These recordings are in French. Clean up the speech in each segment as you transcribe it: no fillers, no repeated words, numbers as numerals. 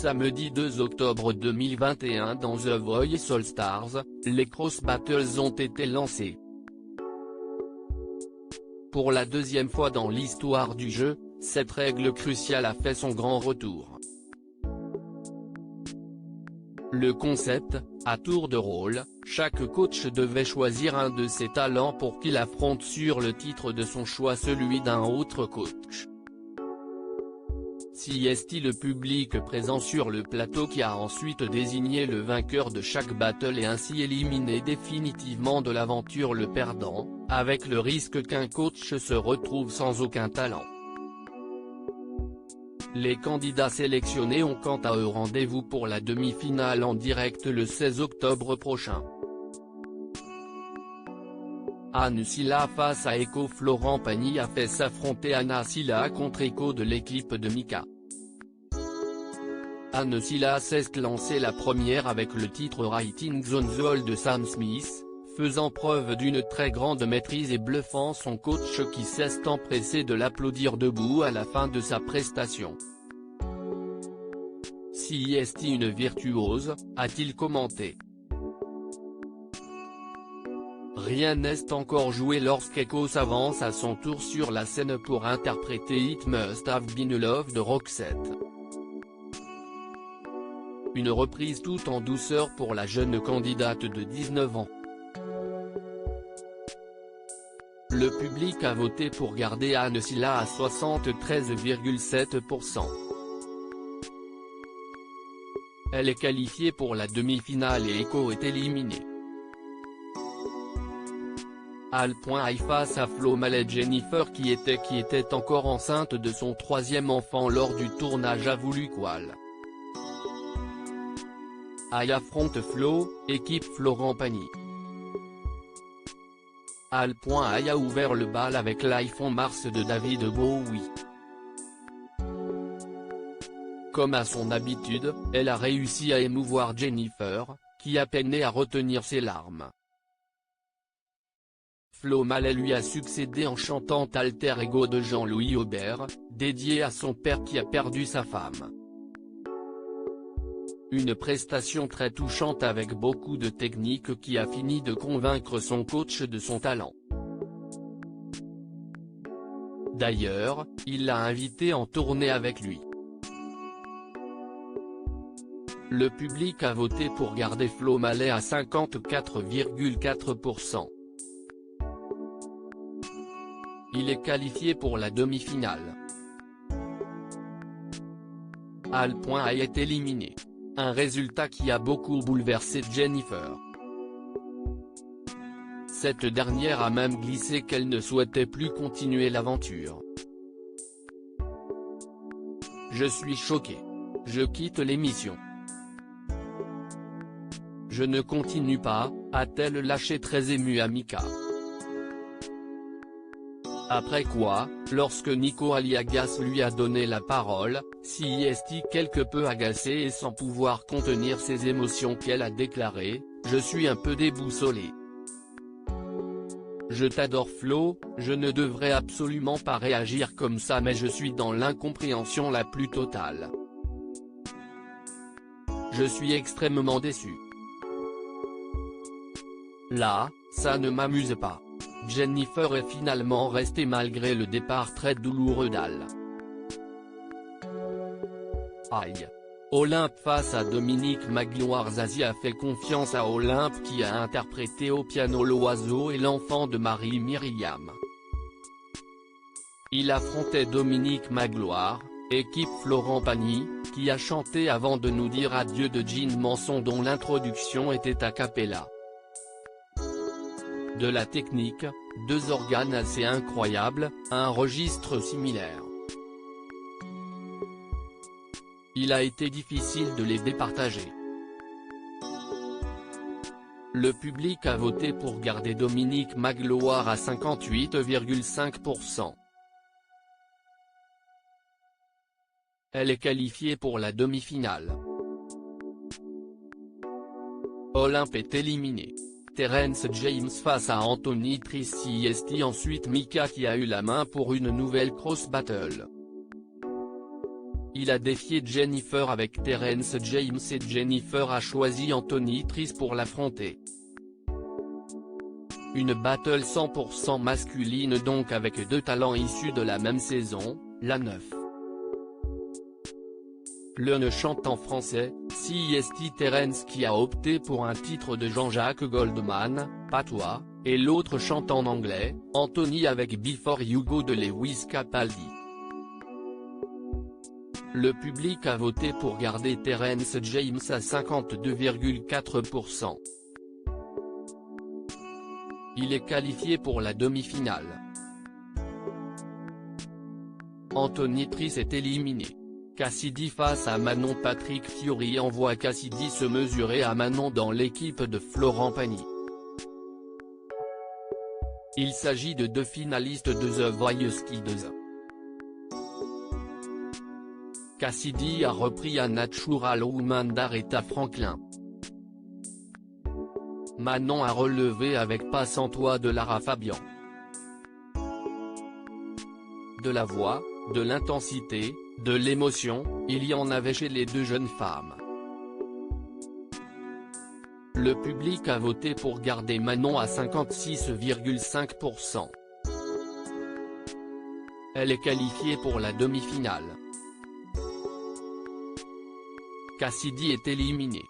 Samedi 2 octobre 2021 dans The Voice All Stars, les Cross Battles ont été lancés. Pour la deuxième fois dans l'histoire du jeu, cette règle cruciale a fait son grand retour. Le concept, à tour de rôle, chaque coach devait choisir un de ses talents pour qu'il affronte sur le titre de son choix celui d'un autre coach. C'est le public présent sur le plateau qui a ensuite désigné le vainqueur de chaque battle et ainsi éliminé définitivement de l'aventure le perdant, avec le risque qu'un coach se retrouve sans aucun talent. Les candidats sélectionnés ont quant à eux rendez-vous pour la demi-finale en direct le 16 octobre prochain. Anne Silla face à Echo. Florent Pagny a fait s'affronter Anna Silla contre Echo de l'équipe de Mika. Anne Silla s'est lancée la première avec le titre Writing on the Wall de Sam Smith, faisant preuve d'une très grande maîtrise et bluffant son coach qui s'est empressé de l'applaudir debout à la fin de sa prestation. C'est une virtuose, a-t-il commenté. Rien n'est encore joué lorsqu'Echo s'avance à son tour sur la scène pour interpréter It Must Have Been Love de Roxette. Une reprise tout en douceur pour la jeune candidate de 19 ans. Le public a voté pour garder Anne Silla à 73,7%. Elle est qualifiée pour la demi-finale et Echo est éliminé. Al.i face à Flo Mallet. Jennifer qui était encore enceinte de son troisième enfant lors du tournage a voulu Qual. Ai affronte Flo, équipe Florent Pagny. Al.i a ouvert le bal avec l'iPhone Mars de David Bowie. Comme à son habitude, elle a réussi à émouvoir Jennifer, qui a peiné à retenir ses larmes. Flo Mallet lui a succédé en chantant Alter Ego de Jean-Louis Aubert, dédié à son père qui a perdu sa femme. Une prestation très touchante avec beaucoup de technique qui a fini de convaincre son coach de son talent. D'ailleurs, il l'a invité en tournée avec lui. Le public a voté pour garder Flo Mallet à 54,4%. Il est qualifié pour la demi-finale. Al.i est éliminé. Un résultat qui a beaucoup bouleversé Jennifer. Cette dernière a même glissé qu'elle ne souhaitait plus continuer l'aventure. Je suis choquée. Je quitte l'émission. Je ne continue pas, a-t-elle lâché très émue à Mika. Après quoi, lorsque Nico Aliagas lui a donné la parole, c'est quelque peu agacée et sans pouvoir contenir ses émotions qu'elle a déclaré « Je suis un peu déboussolée. Je t'adore Flo, je ne devrais absolument pas réagir comme ça mais je suis dans l'incompréhension la plus totale. Je suis extrêmement déçue. Là, ça ne m'amuse pas. » Jennifer est finalement restée malgré le départ très douloureux d'Al. Aïe. Olympe face à Dominique Magloire. Zazie a fait confiance à Olympe qui a interprété au piano l'oiseau et l'enfant de Marie-Myriam. Il affrontait Dominique Magloire, équipe Florent Pagny, qui a chanté avant de nous dire adieu de Jean Manson dont l'introduction était a cappella. De la technique, deux organes assez incroyables, un registre similaire. Il a été difficile de les départager. Le public a voté pour garder Dominique Magloire à 58,5%. Elle est qualifiée pour la demi-finale. Olympe est éliminée. Terence James face à Anthony Tristi. Ensuite Mika qui a eu la main pour une nouvelle cross battle. il a défié Jennifer avec Terence James et Jennifer a choisi Anthony Trice pour l'affronter. Une battle 100% masculine donc avec deux talents issus de la même saison, la 9. L'un chante en français, CIST Terence qui a opté pour un titre de Jean-Jacques Goldman, Patois, et l'autre chante en anglais, Anthony avec Before You Go de Lewis Capaldi. Le public a voté pour garder Terence James à 52,4%. Il est qualifié pour la demi-finale. Anthony Trice est éliminé. Cassidy face à Manon. Patrick Fiori envoie Cassidy se mesurer à Manon dans l'équipe de Florent Pagny. Il s'agit de deux finalistes de The Voice Kids. Cassidy a repris A Natural Woman d'Aretha Franklin. Manon a relevé avec Passe en toi de Lara Fabian. De la voix, de l'intensité, de l'émotion, il y en avait chez les deux jeunes femmes. Le public a voté pour garder Manon à 56,5%. Elle est qualifiée pour la demi-finale. Cassidy est éliminé.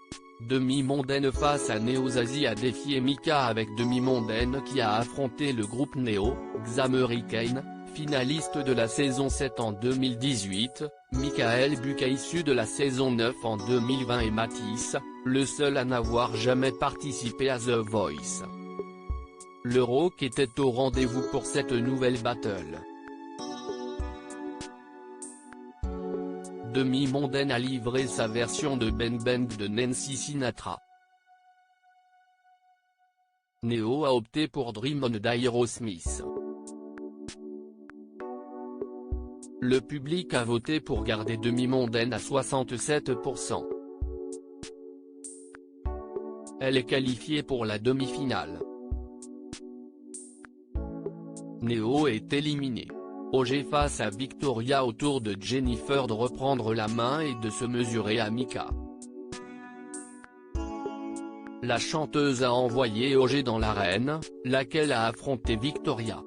Demi-mondaine face à Neo. Zazie a défié Mika avec Demi-mondaine qui a affronté le groupe Neo, X'Americaine, finaliste de la saison 7 en 2018, Michael Buka issu de la saison 9 en 2020 et Matisse, le seul à n'avoir jamais participé à The Voice. Le rock était au rendez-vous pour cette nouvelle battle. Demi-mondaine a livré sa version de Bang Bang de Nancy Sinatra. Neo a opté pour Dream On d'Aerosmith. Le public a voté pour garder Demi-mondaine à 67%. Elle est qualifiée pour la demi-finale. Neo est éliminé. OG face à Victoria au tour de Jennifer de reprendre la main et de se mesurer à Mika. La chanteuse a envoyé OG dans l'arène, laquelle a affronté Victoria.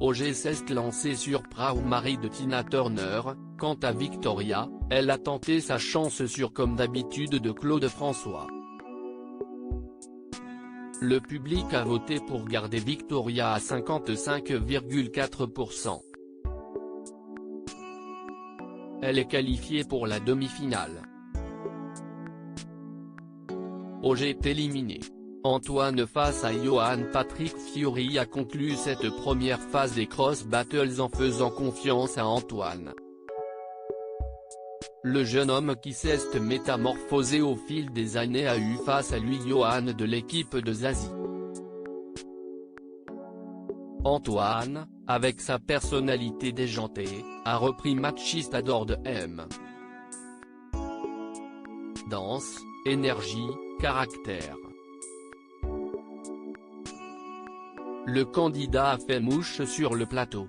OG s'est lancée sur Proud Mary de Tina Turner, quant à Victoria, elle a tenté sa chance sur Comme d'habitude de Claude François. Le public a voté pour garder Victoria à 55,4%. Elle est qualifiée pour la demi-finale. OG est éliminé. Antoine face à Johan. Patrick Fiori a conclu cette première phase des Cross Battles en faisant confiance à Antoine. Le jeune homme qui s'est métamorphosé au fil des années a eu face à lui Johan de l'équipe de Zazie. Antoine, avec sa personnalité déjantée, a repris Machiste Adore de M. Danse, énergie, caractère. Le candidat a fait mouche sur le plateau.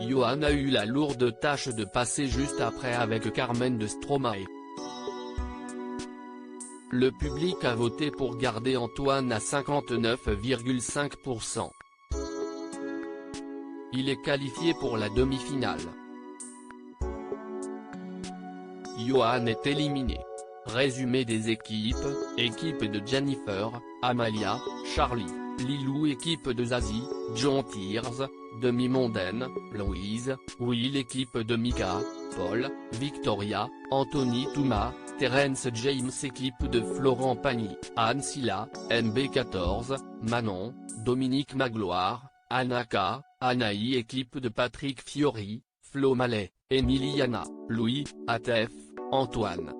Johan a eu la lourde tâche de passer juste après avec Carmen de Stromae. Le public a voté pour garder Antoine à 59,5%. Il est qualifié pour la demi-finale. Johan est éliminé. Résumé des équipes: équipe de Jennifer, Amalia, Charlie, Lilou. Équipe de Zazie, John Tears, Demi-mondaine, Louise, Will. Équipe de Mika, Paul, Victoria, Anthony Touma, Terence James. Équipe de Florent Pagny, Anne Silla, MB14, Manon, Dominique Magloire, Anaka, Anaï. Équipe de Patrick Fiori, Flo Mallet, Emiliana, Louis, Atef, Antoine.